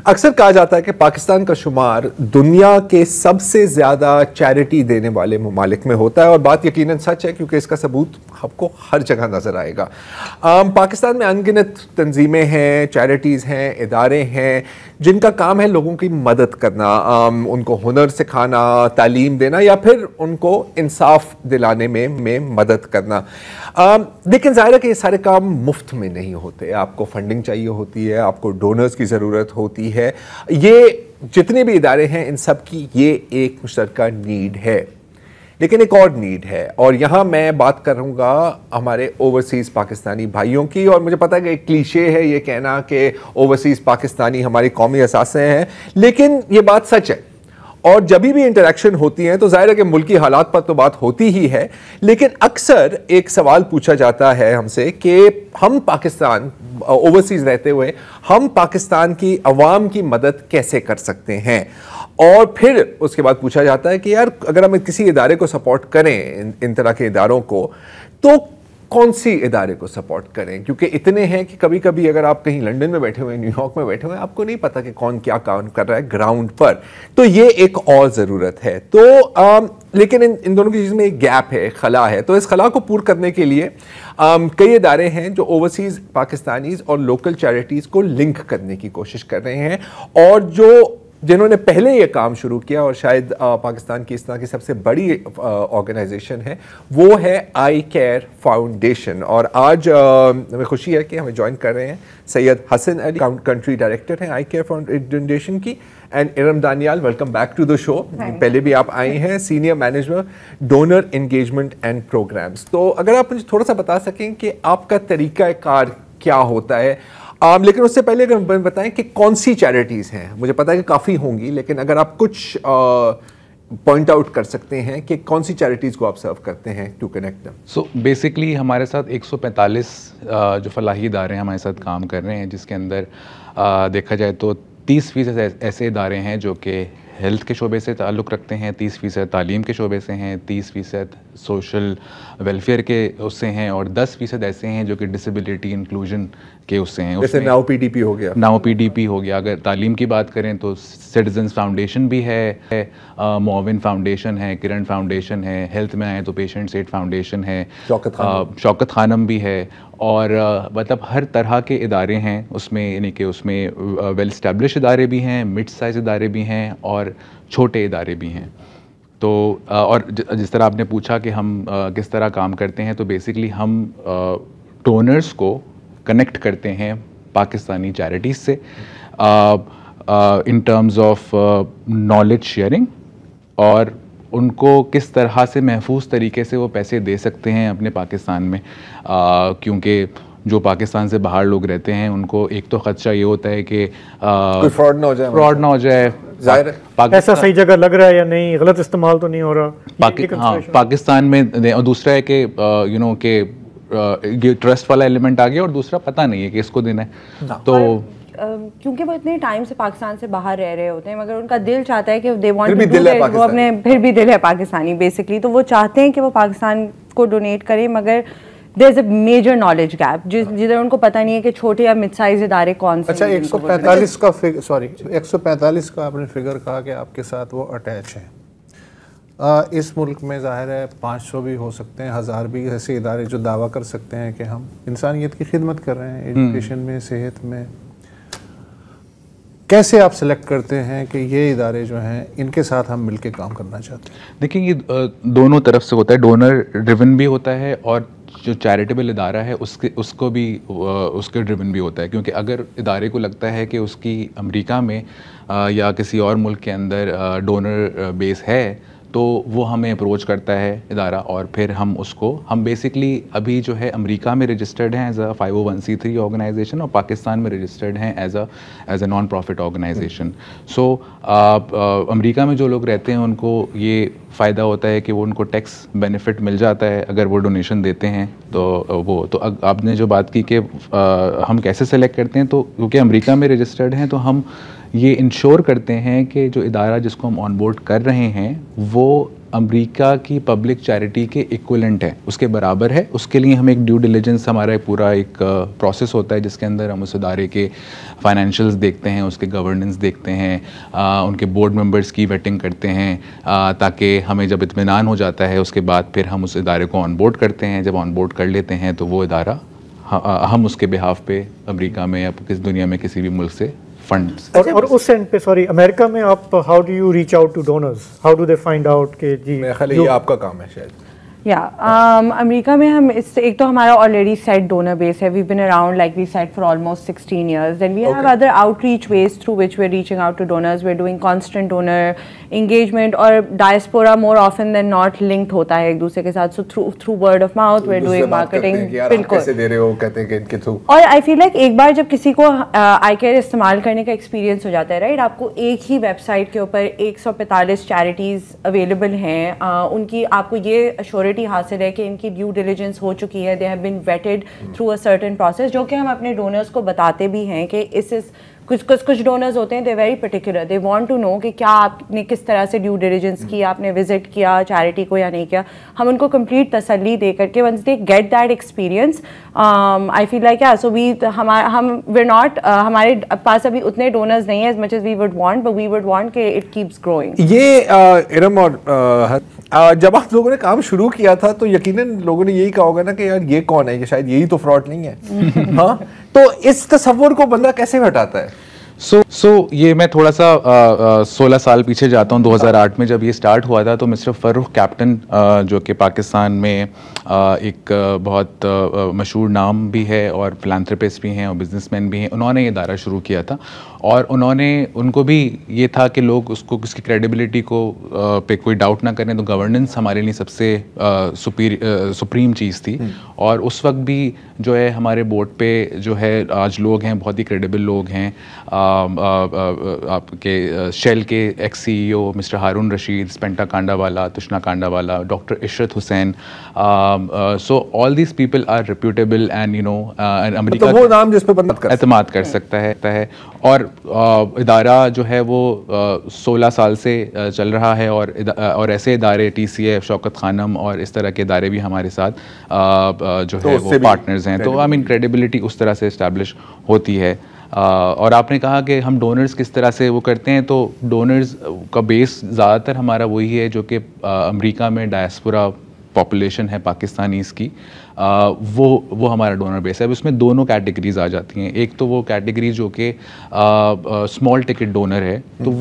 अक्सर कहा जाता है कि पाकिस्तान का शुमार दुनिया के सबसे ज़्यादा चैरिटी देने वाले ममालिक में होता है, और बात यकीनन सच है क्योंकि इसका सबूत आपको हर जगह नज़र आएगा। पाकिस्तान में अनगिनत तंजीमें हैं, चैरिटीज़ हैं, इदारे हैं जिनका काम है लोगों की मदद करना, उनको हुनर सिखाना, तालीम देना या फिर उनको इंसाफ दिलाने में मदद करना। लेकिन ज़ाहिर है कि ये सारे काम मुफ्त में नहीं होते, आपको फंडिंग चाहिए होती है, आपको डोनर्स की ज़रूरत होती है। ये जितने भी इदारे हैं इन सब की ये एक मुश्तरका नीड है, लेकिन एक और नीड है, और यहाँ मैं बात करूँगा हमारे ओवरसीज़ पाकिस्तानी भाइयों की। और मुझे पता है कि एक क्लीशे है ये कहना कि ओवरसीज़ पाकिस्तानी हमारी कौमी असासे हैं, लेकिन ये बात सच है। और जब भी इंटरेक्शन होती हैं तो जाहिर है कि मुल्की हालात पर तो बात होती ही है, लेकिन अक्सर एक सवाल पूछा जाता है हमसे कि हम पाकिस्तान ओवरसीज़ रहते हुए हम पाकिस्तान की अवाम की मदद कैसे कर सकते हैं। और फिर उसके बाद पूछा जाता है कि यार अगर हम किसी इदारे को सपोर्ट करें, इन तरह के इदारों को, तो कौन सी इदारे को सपोर्ट करें, क्योंकि इतने हैं कि कभी कभी अगर आप कहीं लंदन में बैठे हुए हैं, न्यूयॉर्क में बैठे हुए हैं, आपको नहीं पता कि कौन क्या काम कर रहा है ग्राउंड पर। तो ये एक और ज़रूरत है। तो लेकिन इन दोनों की चीज़ में एक गैप है, खला है। तो इस खला को पूरा करने के लिए कई इदारे हैं जो ओवरसीज़ पाकिस्तानीज़ और लोकल चैरिटीज़ को लिंक करने की कोशिश कर रहे हैं, और जिन्होंने पहले ये काम शुरू किया और शायद पाकिस्तान की इस तरह की सबसे बड़ी ऑर्गेनाइजेशन है, वो है आई केयर फाउंडेशन। और आज हमें खुशी है कि हमें ज्वाइन कर रहे हैं सैयद हसन अली, कंट्री डायरेक्टर हैं आई केयर फाउंडेशन की, and Iram Daniyal, welcome back to the show. पहले भी आप आए हैं, senior manager donor engagement and programmes. तो अगर आप मुझे थोड़ा सा बता सकें कि आपका तरीक़ाकार क्या होता है। लेकिन उससे पहले अगर बताएं कि कौन सी चैरिटीज़ हैं, मुझे पता है कि काफ़ी होंगी, लेकिन अगर आप कुछ पॉइंट आउट कर सकते हैं कि कौन सी चैरिटीज़ को आप सर्व करते हैं to connect them. So basically हमारे साथ 145 जो फलाही इदारे हैं हमारे साथ काम कर रहे हैं, जिसके अंदर देखा जाए तो 30% ऐसे इदारे हैं जो कि हेल्थ के शोबे से ताल्लुक़ रखते हैं, 30% तालीम के शोबे से हैं, 30% सोशल वेलफेयर के उससे हैं, और 10% ऐसे हैं जो कि डिसेबिलिटी इंक्लूजन के उससे हैं। जैसे नाउ पीडीपी हो गया, अगर तालीम की बात करें तो सिटीजन्स फाउंडेशन भी है, मोविन फाउंडेशन है, किरण फाउंडेशन है, हेल्थ में आए तो पेशेंट्स एड फाउंडेशन है, शौकत खानम भी है, और मतलब हर तरह के इदारे हैं उसमें, यानी कि उसमें वेल इस्टेब्लिश इदारे भी हैं, मिड साइज़ इदारे भी हैं और छोटे इदारे भी हैं। तो और जिस तरह आपने पूछा कि हम किस तरह काम करते हैं, तो बेसिकली हम डोनर्स को कनेक्ट करते हैं पाकिस्तानी चैरिटीज़ से in terms of knowledge sharing, और उनको किस तरह से महफूज तरीके से वो पैसे दे सकते हैं अपने पाकिस्तान में, क्योंकि जो पाकिस्तान से बाहर लोग रहते हैं उनको एक तो खदशा ये होता है कि फ्रॉड ना हो जाए, पैसा सही जगह लग रहा है या नहीं, गलत इस्तेमाल तो नहीं हो रहा पाकिस्तान में, और दूसरा है कि यू नो कि ये ट्रस्ट वाला एलिमेंट आ गया, और दूसरा पता नहीं है कि इसको देना है। तो क्योंकि वो इतने टाइम से पाकिस्तान से बाहर रह रहे होते हैं, मगर उनका दिल चाहता है कि they want to do it, वो अपने फिर भी दिल है पाकिस्तानी बेसिकली, तो वो चाहते हैं कि वो पाकिस्तान को डोनेट करें, मगर there is a major knowledge gap जिधर उनको पता नहीं है कि छोटे या मिड साइज इदारे कौन से। अच्छा, 145 का 145 का आपने फिगर कहा कि आपके साथ वो अटैच हैं। इस मुल्क में ज़ाहिर है 500 भी हो सकते हैं, 1000 भी ऐसे इदारे जो दावा कर सकते हैं कि हम इंसानियत की खिदमत कर रहे हैं, एजुकेशन में, सेहत में। कैसे आप सेलेक्ट करते हैं कि ये इदारे जो हैं इनके साथ हम मिलके काम करना चाहते हैं? देखिए, ये दोनों तरफ से होता है, डोनर ड्रिवन भी होता है और जो चैरिटेबल इदारा है उसको भी उसके ड्रिवन भी होता है, क्योंकि अगर इदारे को लगता है कि उसकी अमेरिका में या किसी और मुल्क के अंदर डोनर बेस है, तो वो हमें अप्रोच करता है इदारा, और फिर हम बेसिकली अभी जो है अमेरिका में रजिस्टर्ड हैं एज अ 501c3 ऑर्गेनाइजेशन, और पाकिस्तान में रजिस्टर्ड हैं as a non profit organization. So America में जो लोग रहते हैं उनको ये फ़ायदा होता है कि वो उनको टैक्स बेनिफिट मिल जाता है अगर वो डोनेशन देते हैं। तो आपने जो बात की कि हम कैसे सेलेक्ट करते हैं, तो क्योंकि अमेरिका में रजिस्टर्ड हैं तो हम ये इंश्योर करते हैं कि जो इदारा जिसको हम ऑन बोर्ड कर रहे हैं वो अमेरिका की पब्लिक चैरिटी के इक्विवेलेंट है, उसके बराबर है। उसके लिए हम एक ड्यू डिलिजेंस, हमारा एक पूरा एक प्रोसेस होता है जिसके अंदर हम उस इदारे के फाइनेंशियल्स देखते हैं, उसके गवर्नेंस देखते हैं, उनके बोर्ड मेंबर्स की वेटिंग करते हैं, ताकि हमें जब इत्मीनान हो जाता है उसके बाद फिर हम उस इदारे को ऑन बोर्ड करते हैं। जब ऑन बोर्ड कर लेते हैं तो वो इदारा हम उसके बिहाफ पे अमेरिका में या किस दुनिया में किसी भी मुल्क से फंड्स। और उस एंड पे सॉरी अमेरिका में आप how do you reach out to donors, how do they find out कि जी मेरा ख्याल है ये आपका काम है शायद। अमेरिका में हम एक तो हमारा ऑलरेडी सेट डोनर बेस है, we been around like we set for almost 16 years, then we have other outreach ways through which we are reaching out to donors, we are doing constant donor engagement, और diaspora more often than not linked होता है एक दूसरे के साथ, so through word of mouth we are doing marketing. बिल्कुल कैसे दे रहे हो, कहते हैं कि इनके थ्रू। और आई फील लाइक एक बार जब किसी को आई केयर इस्तेमाल करने का एक्सपीरियंस हो जाता है, राइट, आपको एक ही वेबसाइट के ऊपर 145 चैरिटीज़ अवेलेबल हैं, उनकी आपको ये अश्योरिटी हासिल है कि इनकी ड्यू डिलिजेंस हो चुकी है, they have been vetted through a certain process, जो कि हम अपने डोनर्स को बताते भी हैं कि इस कुछ डोनर्स होते हैं, they very particular, they want to know कि क्या आपने किस तरह से ड्यू डिलिजेंस की, आपने विजिट किया चैरिटी को या नहीं किया। हम उनको कंप्लीट तसल्ली दे करके once they get that experience, I feel like so we we not, हमारे पास अभी उतने डोनर्स नहीं है as much as we would want, but we would want कि इट कीप्स ग्रोइंग। ये इरम और जब आप लोगों ने काम शुरू किया था तो यकीनन लोगों ने यही कहा होगा ना कि यार ये कौन है, ये शायद यही तो फ्रॉड नहीं है। हाँ, तो इस तस्वुर को बंदा कैसे हटाता है? सो ये मैं थोड़ा सा 16 साल पीछे जाता हूँ। 2008 में जब ये स्टार्ट हुआ था तो मिस्टर फर्रुख कैप्टन, जो कि पाकिस्तान में एक बहुत मशहूर नाम भी है और फिलैंथ्रोपिस्ट भी हैं और बिजनेसमैन भी हैं, उन्होंने ये इदारा शुरू किया था। और उनको भी ये था कि लोग उसकी क्रेडिबिलिटी को पे कोई डाउट ना करें, तो गवर्नेंस हमारे लिए सबसे सुप्रीम चीज़ थी। और उस वक्त भी जो है हमारे बोर्ड पे जो है आज लोग हैं, बहुत ही क्रेडिबल लोग हैं। आपके शेल के ex CEO mister Haroon Rashid, Spenta Kandawalla, Tushna Kandawalla, doctor Ishrat Hussain, so all these people are reputable and you know America वो नाम जिस पे बंदा एतमाद कर सकता है। और इदारा जो है वो 16 साल से चल रहा है, और ऐसे इदारे TCF, शौकत खानम और इस तरह के इदारे भी हमारे साथ जो है वो पार्टनर्स हैं। तो आई मीन क्रेडिबिलिटी उस तरह से इस्टेब्लिश होती है। और आपने कहा कि हम डोनर्स किस तरह से वो करते हैं, तो डोनर्स का बेस ज़्यादातर हमारा वही है जो कि अमेरिका में डायस्पोरा पॉपुलेशन है पाकिस्तानीज़ की, वो हमारा डोनर बेस है। अब उसमें दोनों कैटेगरीज आ जाती हैं। एक तो वो कैटेगरी जो कि स्मॉल टिकट डोनर है, तो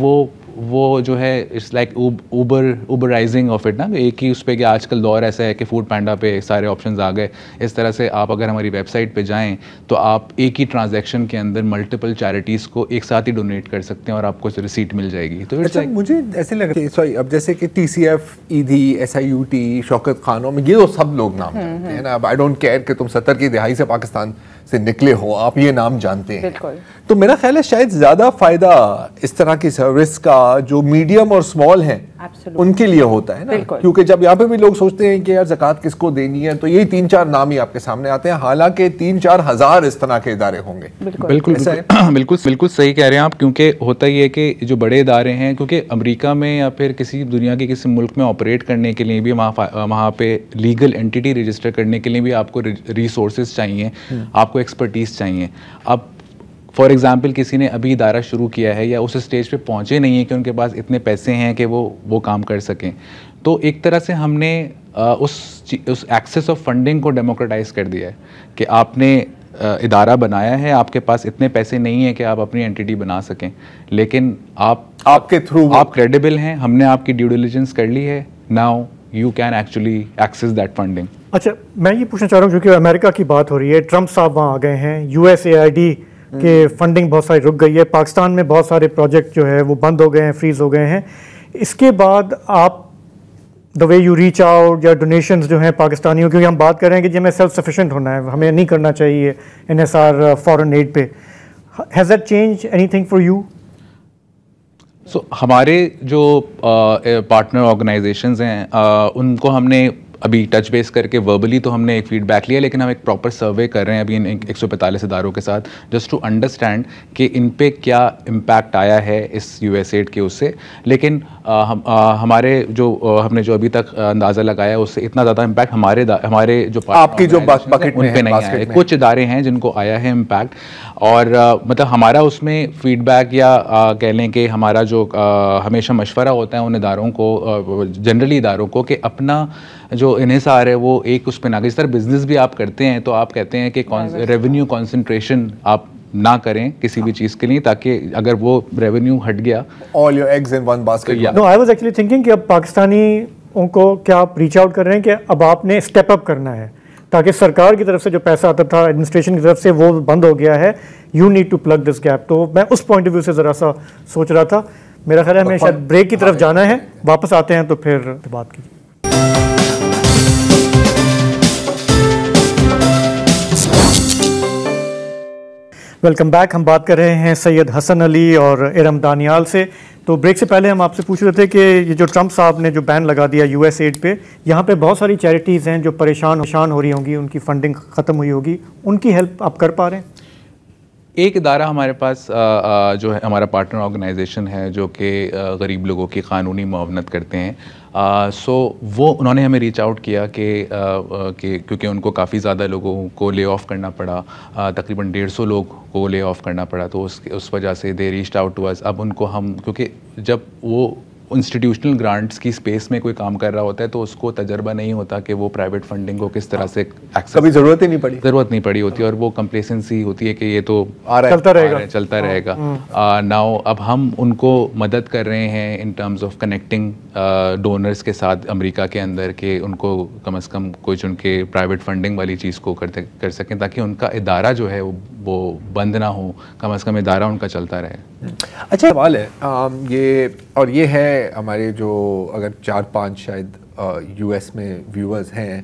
वो जो है इट्स लाइक ऊबराइजिंग ऑफ इट ना, एक ही उस पर कि आजकल दौर ऐसा है कि फूड पैंडा पे सारे ऑप्शंस आ गए। इस तरह से आप अगर हमारी वेबसाइट पे जाएं तो आप एक ही ट्रांजैक्शन के अंदर मल्टीपल चैरिटीज़ को एक साथ ही डोनेट कर सकते हैं और आपको रिसीट मिल जाएगी। तो अच्छा, मुझे ऐसे लग रहा है, सॉरी, अब जैसे कि TCF, ईदी, SIUT, शौकत खानों, ये तो सब लोग नाम जानते हैं ना। अब आई डोंट केयर कि तुम 70 की दिहाई से पाकिस्तान से निकले हो, आप ये नाम जानते हैं। तो मेरा ख्याल है शायद ज्यादा फायदा इस तरह की सर्विस का जो मीडियम और स्मॉल हैं उनके लिए होता है ना, क्योंकि जब यहाँ पे भी लोग सोचते हैं कि यार ज़कात किसको देनी है, तो यही 3-4 नाम ही आपके सामने आते हैं, हालांकि 3-4 हज़ार इस तरह के इदारे होंगे। बिल्कुल सही कह रहे हैं आप, क्योंकि होता ही है कि जो बड़े इदारे हैं, क्योंकि अमेरिका में या फिर किसी दुनिया के किसी मुल्क में ऑपरेट करने के लिए भी वहाँ पे लीगल एंटिटी रजिस्टर करने के लिए भी आपको रिसोर्सेज चाहिए, आपको एक्सपर्टीज़ चाहिए। अब फॉर एग्ज़ाम्पल किसी ने अभी इदारा शुरू किया है या उस स्टेज पे पहुँचे नहीं है कि उनके पास इतने पैसे हैं कि वो काम कर सकें, तो एक तरह से हमने उस एक्सेस ऑफ फंडिंग को डेमोक्रेटाइज कर दिया है कि आपने इदारा बनाया है, आपके पास इतने पैसे नहीं है कि आप अपनी एंटिटी बना सकें, लेकिन आपके थ्रू आप क्रेडिबल हैं, हमने आपकी ड्यू डिलिजेंस कर ली है, now you can actually access that funding. अच्छा, मैं ये पूछना चाह रहा हूँ, क्योंकि अमेरिका की बात हो रही है, ट्रंप साहब वहाँ आ गए हैं, USAID के फंडिंग बहुत सारी रुक गई है, पाकिस्तान में बहुत सारे प्रोजेक्ट जो है वो बंद हो गए हैं, फ्रीज हो गए हैं। इसके बाद आप the way you reach out या डोनेशंस जो हैं पाकिस्तानियों, क्योंकि हम बात कर रहे हैं कि हमें सेल्फ सफिशिएंट होना है, हमें नहीं करना चाहिए NSR फॉरेन एड पे, has that change anything for you? हमारे जो पार्टनर ऑर्गेनाइजेशंस हैं उनको हमने अभी टच बेस करके वर्बली तो हमने एक फीडबैक लिया, लेकिन हम एक प्रॉपर सर्वे कर रहे हैं अभी इन 145 इदारों के साथ, जस्ट टू अंडरस्टैंड कि इन पे क्या इम्पैक्ट आया है इस यूएसएड के उससे। लेकिन हमारे जो हमने जो अभी तक अंदाज़ा लगाया है उससे इतना ज़्यादा इम्पैक्ट हमारे जो आपकी जो बकेट उन पे नहीं आया है। कुछ इदारे हैं जिनको आया है इम्पैक्ट, और मतलब हमारा उसमें फीडबैक या कह लें कि हमारा जो हमेशा मशवरा होता है उन इदारों को, जनरली इदारों को, कि अपना जो इन्हिसार है वो एक उस पर ना, जिस तरह बिजनेस भी आप करते हैं तो आप कहते हैं कि रेवेन्यू कॉन्सेंट्रेशन आप ना करें किसी भी चीज़ के लिए, ताकि अगर वो रेवेन्यू हट गया, all your eggs in one basket. No, I was actually thinking कि अब पाकिस्तानी उनको क्या आप रीच आउट कर रहे हैं कि अब आपने स्टेप अप करना है, ताकि सरकार की तरफ से जो पैसा आता था एडमिनिस्ट्रेशन की तरफ से वो बंद हो गया है, you need to plug this gap. तो मैं उस पॉइंट ऑफ व्यू से ज़रा सा सोच रहा था। मेरा ख्याल है हमें शायद ब्रेक की तरफ जाना है, वापस आते हैं तो फिर बात कीजिए। Welcome back. हम बात कर रहे हैं सैयद हसन अली और इरम दानियाल से। तो ब्रेक से पहले हम आपसे पूछ रहे थे कि ये जो ट्रंप साहब ने जो बैन लगा दिया यूएसएड पे, यहाँ पे बहुत सारी चैरिटीज़ हैं जो परेशान हो रही होंगी, उनकी फंडिंग ख़त्म हुई होगी, उनकी हेल्प आप कर पा रहे हैं? एक इदारा हमारे पास जो है हमारा पार्टनर ऑर्गेनाइजेशन है जो कि गरीब लोगों की क़ानूनी मुआवनत करते हैं। सो वो उन्होंने हमें रीच आउट किया कि क्योंकि उनको काफ़ी ज़्यादा लोगों को ले ऑफ़ करना पड़ा, तकरीबन 150 लोग को ले ऑफ़ करना पड़ा, तो उस वजह से they reached out to us. अब उनको हम, क्योंकि जब वो इंस्टीट्यूशनल ग्रांट्स की स्पेस में कोई काम कर रहा होता है तो उसको तजर्बा नहीं होता कि वो प्राइवेट फंडिंग को किस तरह से एक्सेस, कभी ज़रूरत ही नहीं पड़ी होती, और वो कंप्लेसेंसी होती है कि ये तो चलता रहेगा। नाउ अब हम उनको मदद कर रहे हैं in terms of connecting donors के साथ अमेरिका के अंदर, कि उनको कम से कम कुछ उनके प्राइवेट फंडिंग वाली चीज़ को कर सकें, ताकि उनका इदारा जो है वो बंद ना हो, कम से कम इदारा उनका चलता रहे। अच्छा सवाल है ये है हमारे जो अगर 4-5 शायद यूएस में व्यूअर्स हैं,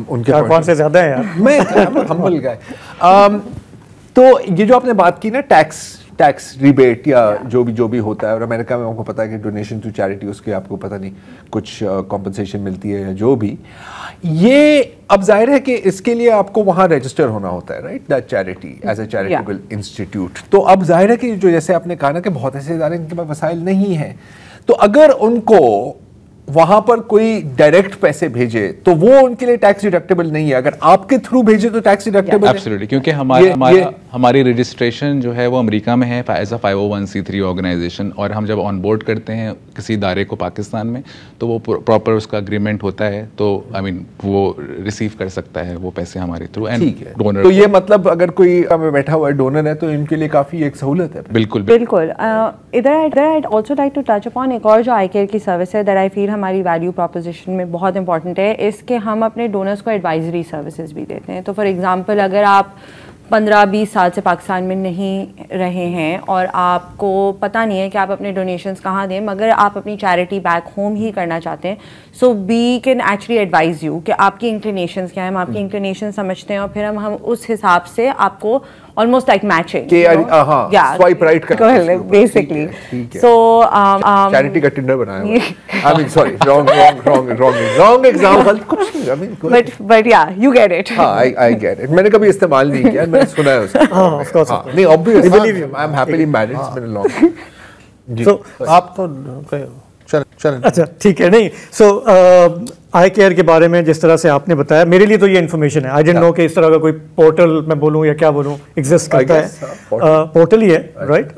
उनके 4-5 से ज़्यादा है यार। मैं हम्बल गाय। तो ये जो आपने बात की ना टैक्स रिबेट या जो भी होता है, और अमेरिका में आपको पता है कि डोनेशन टू चैरिटी उसके आपको पता नहीं कुछ कॉम्पनसेशन मिलती है या जो भी, ये अब जाहिर है कि इसके लिए आपको वहाँ रजिस्टर होना होता है, right, that charity as a charitable institute. तो अब जाहिर है कि जो जैसे आपने कहा ना कि बहुत ऐसे इदारे इनके पास वसाइल नहीं है, तो अगर उनको वहां पर कोई डायरेक्ट पैसे भेजे तो वो उनके लिए टैक्स डिडक्टेबल नहीं है, अगर आपके थ्रू भेजे तो टैक्स डिडक्टेबल है। एब्सोल्युटली, क्योंकि हमारी रजिस्ट्रेशन जो है वो अमेरिका में है एज अ 501c3 ऑर्गेनाइजेशन, और हम जब ऑन बोर्ड करते हैं किसी इदारे को पाकिस्तान में तो वो प्रॉपर उसका अग्रीमेंट होता है, तो आई मीन वो रिसीव कर सकता है वो पैसे हमारे थ्रू। एंड डोनर, तो ये मतलब अगर कोई बैठा हुआ डोनर है तो इनके लिए काफी एक सहूलत है। बिल्कुल। इधर I also like to touch upon एक और जो आई केयर की सर्विस है दैट आई फील हमारी वैल्यू प्रोपोजिशन में बहुत इंपॉर्टेंट है, इसके हम अपने डोनर्स को एडवाइजरी सर्विसेज भी देते हैं। तो फॉर एग्जांपल अगर आप 15-20 साल से पाकिस्तान में नहीं रहे हैं और आपको पता नहीं है कि आप अपने डोनेशंस कहाँ दें, मगर आप अपनी चैरिटी बैक होम ही करना चाहते हैं, so we can actually advise you कि आपकी इंक्लिनेशंस क्या है, हम आपकी इंक्लिनेशन समझते हैं और फिर हम उस हिसाब से आपको almost like matching, swipe right basically. So charity का Tinder बनाया। I mean sorry, wrong example कुछ नहीं, I mean but yeah, you get it. हाँ, I get it. मैंने कभी इस्तेमाल नहीं किया, मैंने सुना है उसका। हाँ, of course. नहीं, obviously I'm happily married, it's been a long। So आप तो चलें। अच्छा ठीक है। नहीं, सो आई केयर के बारे में जिस तरह से आपने बताया, मेरे लिए तो ये इन्फॉर्मेशन है, आई डिडंट नो कि इस तरह का कोई पोर्टल मैं बोलूँ या क्या बोलूँ एग्जिस्ट करता है। पोर्टल ही है, राइट।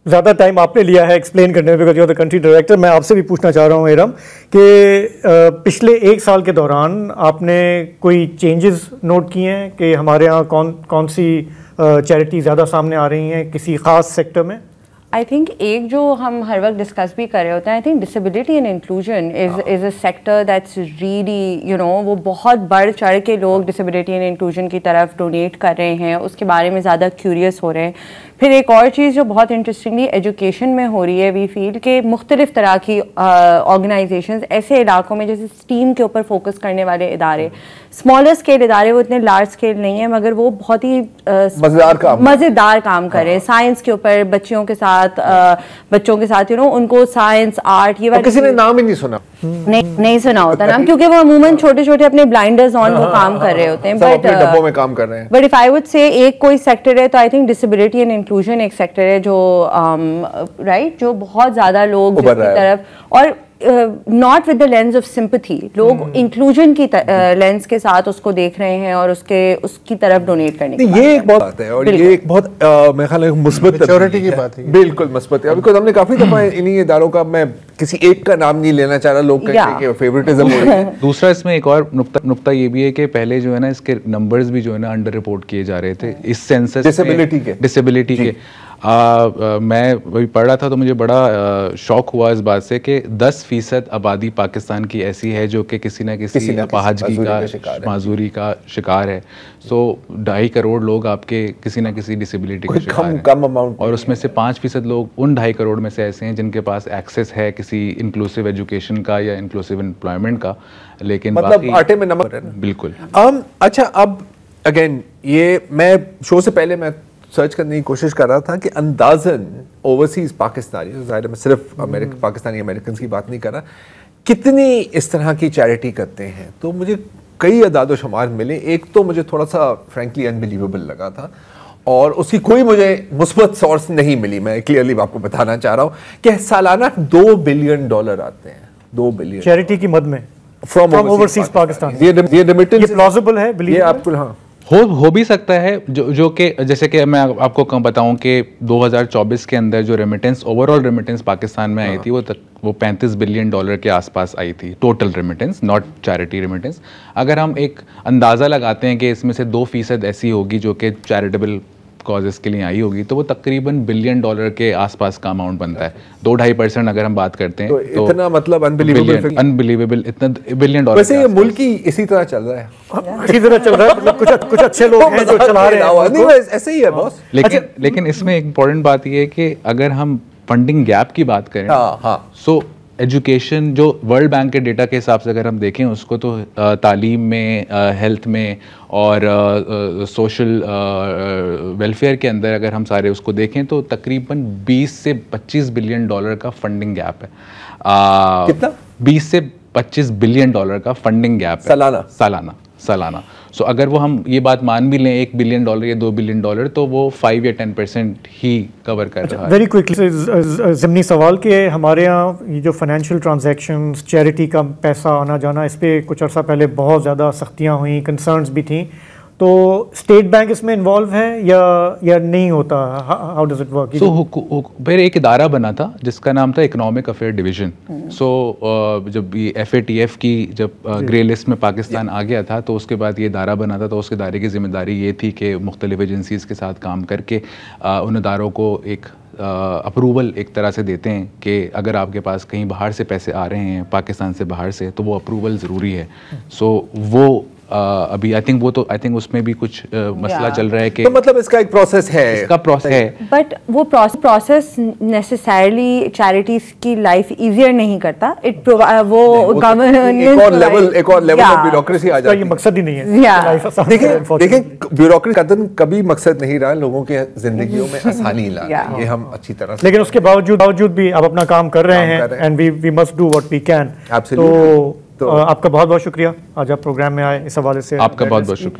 ज़्यादा टाइम आपने लिया है एक्सप्लेन करने में because you are the country director. मैं आपसे भी पूछना चाह रहा हूँ इरम कि पिछले 1 साल के दौरान आपने कोई चेंजेस नोट किए हैं कि हमारे यहाँ कौन सी चैरिटी ज़्यादा सामने आ रही हैं किसी ख़ास सेक्टर में? आई थिंक एक जो हम हर वक्त डिस्कस भी कर रहे होते हैं, I think disability and inclusion is a sector that's really वो बहुत बढ़ चढ़ के लोग डिसेबिलिटी एंड इंक्लूजन की तरफ डोनेट कर रहे हैं, उसके बारे में ज़्यादा क्यूरियस हो रहे हैं। फिर एक और चीज़ जो बहुत इंटरेस्टिंगली एजुकेशन में हो रही है, वी फील के मुख्तलिफ तरह की ऑर्गेनाइजेशंस ऐसे इलाकों में जैसे स्टीम के ऊपर फोकस करने वाले इदारे, स्मॉलर स्केल इदारे, वो इतने लार्ज स्केल नहीं है मगर वो बहुत ही मज़ेदार काम कर रहे हैं साइंस के ऊपर, बच्चों के साथ उनको साइंस आर्ट ये किसी ने नाम ही नहीं सुना, नहीं सुना होता नाम, क्योंकि वो अमूमन छोटे छोटे अपने ब्लाइंडर्स ऑन वो काम कर रहे होते हैं, डब्बों में काम कर रहे हैं। But if I would say एक कोई सेक्टर है तो I think disability and inclusion एक सेक्टर है जो राइट जो बहुत ज्यादा लोग जिसकी तरफ, और not with the lens of sympathy, लोग इंक्लूजन की लेंस के साथ उसको देख रहे हैं और उसकी तरफ डोनेट करने की ये एक बात है और ये एक बहुत मेरे ख्याल में मुस्बत मैच्योरिटी की बात है, बिल्कुल मुस्बत है। बिकॉज़ हमने काफी दफा इन्हीं इदारों का, मैं किसी एक का नाम नहीं लेना चाह रहा, लोग कहते हैं कि फेवरेटिज्म हो रही है। दूसरा इसमें एक और नुक्ता ये भी है कि पहले जो है ना इसके नंबर्स भी जो है ना अंडर रिपोर्ट किए जा रहे थे इस सेंसस डिसेबिलिटी के। मैं वही पढ़ रहा था तो मुझे बड़ा शौक हुआ इस बात से कि 10% आबादी पाकिस्तान की ऐसी है जो कि किसी न किसी अपाहजगी का माजूरी का शिकार है। सो 2.5 करोड़ लोग आपके किसी न किसी डिसेबिलिटी का शिकार हैं, और उसमें से 5% लोग उन 2.5 करोड़ में से ऐसे हैं जिनके पास एक्सेस है किसी इंक्लूसिव एजुकेशन का या इंक्लूसिव एम्प्लॉयमेंट का, लेकिन मतलब आटे में नमक है। बिल्कुल। अच्छा, अब अगेन ये मैं शो से पहले मैं सर्च करने की कोशिश कर रहा था कि अंदाजन ओवरसीज पाकिस्तानी, ज़ाहिर मैं सिर्फ पाकिस्तानी अमेरिकन की बात नहीं कर रहा, कितनी इस तरह की चैरिटी करते हैं। तो मुझे कई अदाद शुमार मिले। एक तो मुझे थोड़ा सा फ्रेंकली अनबिलीवेबल लगा था और उसकी कोई मुझे मुस्बत सोर्स नहीं मिली। मैं क्लियरली आपको बताना चाह रहा हूँ कि सालाना $2 बिलियन आते हैं, 2 बिलियन चैरिटी की मद में फ्रॉम ओवरसीज पाकिस्तान। ये रेमिटेंस प्लॉजिबल है, ये आपको हाँ हो भी सकता है, जो कि जैसे कि मैं आपको बताऊं कि 2024 के अंदर जो रेमिटेंस, ओवरऑल रेमिटेंस पाकिस्तान में आई थी वो $35 बिलियन के आसपास आई थी, total remittance, not charity remittance. अगर हम एक अंदाज़ा लगाते हैं कि इसमें से 2% ऐसी होगी जो कि चैरिटेबल कॉजेस के लिए आई होगी, तो वो तकरीबन $1 बिलियन के आसपास का अमाउंट बनता है। 2-2.5% अगर हम बात करते हैं तो इतना मतलब अनबिलीवेबल इतना $1 बिलियन। वैसे ये मुल्क ही इसी तरह चल रहा है, इसी तरह चल रहा है, मतलब कुछ अच्छे लोग हैं जो चला रहे हैं, नहीं ऐसे ही है बॉस। लेकिन इसमें एक इम्पोर्टेंट बात ये है कि अगर हम फंडिंग गैप की बात करें, सो एजुकेशन जो वर्ल्ड बैंक के डेटा के हिसाब से अगर हम देखें उसको, तो तालीम में, हेल्थ में और सोशल वेलफेयर के अंदर अगर हम सारे उसको देखें तो तकरीबन $20 से $25 बिलियन का फंडिंग गैप है। कितना? $20 से $25 बिलियन का फंडिंग गैप है सालाना। सो अगर वो हम ये बात मान भी लें $1 बिलियन या $2 बिलियन, तो वो 5 या 10% ही कवर कर रहा है। वेरी क्विकली ज़िमनी सवाल कि हमारे यहाँ ये जो फाइनेंशियल ट्रांजैक्शंस, चैरिटी का पैसा आना जाना, इस पर कुछ अर्सा पहले बहुत ज़्यादा सख्तियाँ हुई, कंसर्न्स भी थी, तो स्टेट बैंक इसमें इन्वॉल्व है या नहीं होता? How does it work? फिर एक इदारा बना था जिसका नाम था इकोनॉमिक अफेयर डिवीज़न। सो जब ये FATF की जब ग्रे लिस्ट में पाकिस्तान आ गया था तो उसके बाद ये इदारा बना था, तो उस इदारे की जिम्मेदारी ये थी कि मुख्तलिफ एजेंसीज़ के साथ काम करके उन इदारों को एक अप्रूवल एक तरह से देते हैं कि अगर आपके पास कहीं बाहर से पैसे आ रहे हैं, पाकिस्तान से बाहर से, तो वो अप्रूवल ज़रूरी है। सो वो अभी आई थिंक उसमें भी कुछ मसला चल रहा है कि, तो मतलब इसका एक प्रोसेस है, बट वो प्रोसेस नेसेसरली चैरिटीज की लाइफ इजियर नहीं करता। वो गवर्नेंस एक और लेवल ऑफ ब्यूरोक्रेसी आ जाती है। ये मकसद ही नहीं है। देखिए ब्यूरोक्रेसी का कभी मकसद नहीं रहा लोगों के जिंदगियों में आसानी लाना, ये हम अच्छी तरह से, लेकिन उसके बावजूद भी आप अपना काम कर रहे हैं, and we must do what we can. तो आपका बहुत बहुत शुक्रिया, आज आप प्रोग्राम में आए, इस हवाले से आपका बहुत बहुत शुक्रिया।